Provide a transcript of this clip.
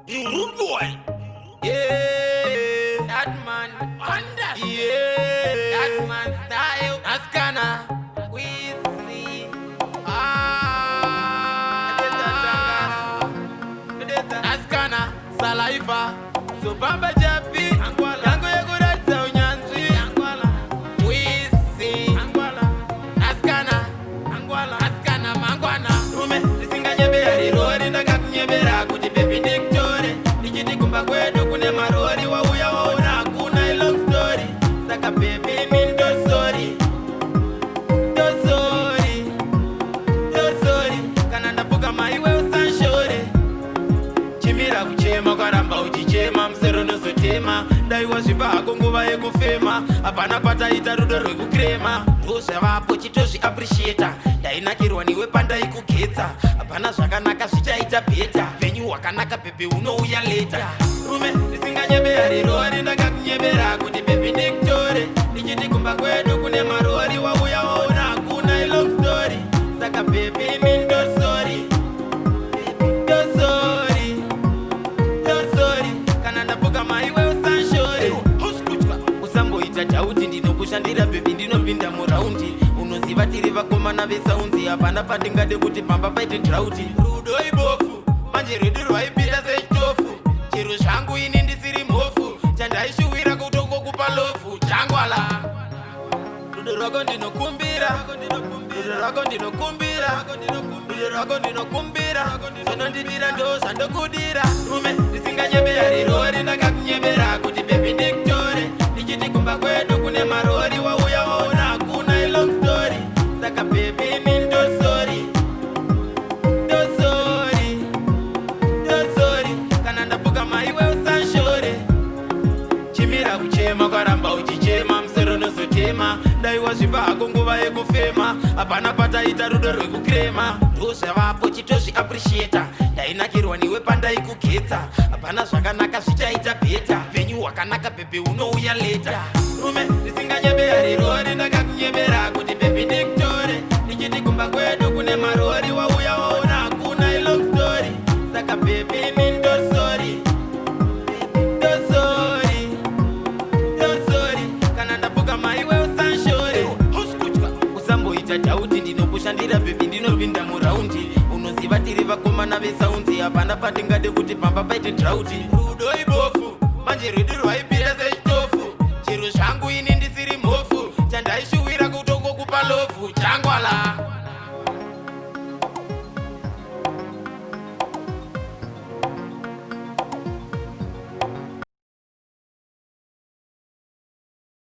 You rude boy. Yeah, that man. Yeah, that man style. Askana. We see. Askana. Salaiva. So Bamba Japi. Yango Yagurat Saunyanzi. We see. Askana. Askana Mangwana. Rume. Lisinga Nyeberi. Rori Nagat Nyebera. Kuti Baby Dictore. Nijiti kumba kwedu kune marori. Wauya waona kuna long story. Saka baby min do sorry. Do sorry. Do sorry. Kananda puka maiwe usanshore. Chimira kuchema karamba uchichema. Msero nusu tema. Dai washiba akunguwa egu fema. Apana pata itarudo rwegu krema. Dosha wapo chitoshi appreciator. Dai nakirwa niwe panda ikuketa. Apana shakanaka shichaita beta. Venyu wakanaka pepe unouya later. Rume lisinga nyeberi rori ndaka kunyebera. Kuti baby Dictore. Nijiti kumba kwedu kune marori. Wauya waona kuna long story. Saka baby min do sorry. Do sorry. Do sorry. Kananda puka maiwe usanshore. Usambo itachauti ndinokushandira baby ndinopinda muraundi. Unoziva tiri vakomana vesaunzi. Hapana patingade kuti pamba paite drauti. Rudo ibofu. Manje redu rwaipita sechitofu. Chiro zvangu ini ndisiri mhofu. Chandaishuwira kutoko kupa lofu. Changwala. Rudo rwako ndinokumbira. Rudo rwako ndinokumbira. Rudo rwako ndinokumbira. Zvinondidira ndo zvandokudira. Rume ndisinganyeberi rori ndakakunyebera. Kuti baby Dictore. Ndichiti kumba kwedu kune marori. Wauya waona kuna long story. Saka baby min do sorry. Do sorry. Do sorry. Kana ndapuka maiwe usanshore. Chimira kuchema karamba uchichema. Msero nosotema. Dai washiba akunguwa ekufema. Apana pata itarudo rwekukrema. Dosha vapo chitoshi appreciator. Dai nakirwa niwe panda ikuketa. Apana zvakanaka zvichaita beta. Venyu wakanaka pepe unouya later. Rume lisinganyeberi rori ndakakunyebera. Kuti baby Dictore. Ndichiti kumba kwedu kune marori. Wauya waona kuna long story. Saka baby min do sorry. Do sorry. Do sorry. Kana ndapuka maiwe usanshore. Usamboita dhauti ndinokushandira baby ndinopinda muraundi. Unoziva tiri vakomana vesaunzi. Hapana patingade kuti pamba paite drauti. Rudo ibofu. Manje redu rwaipita sechitofu. Chiro zvangu ini ndisiri mhofu. Chandaishuwira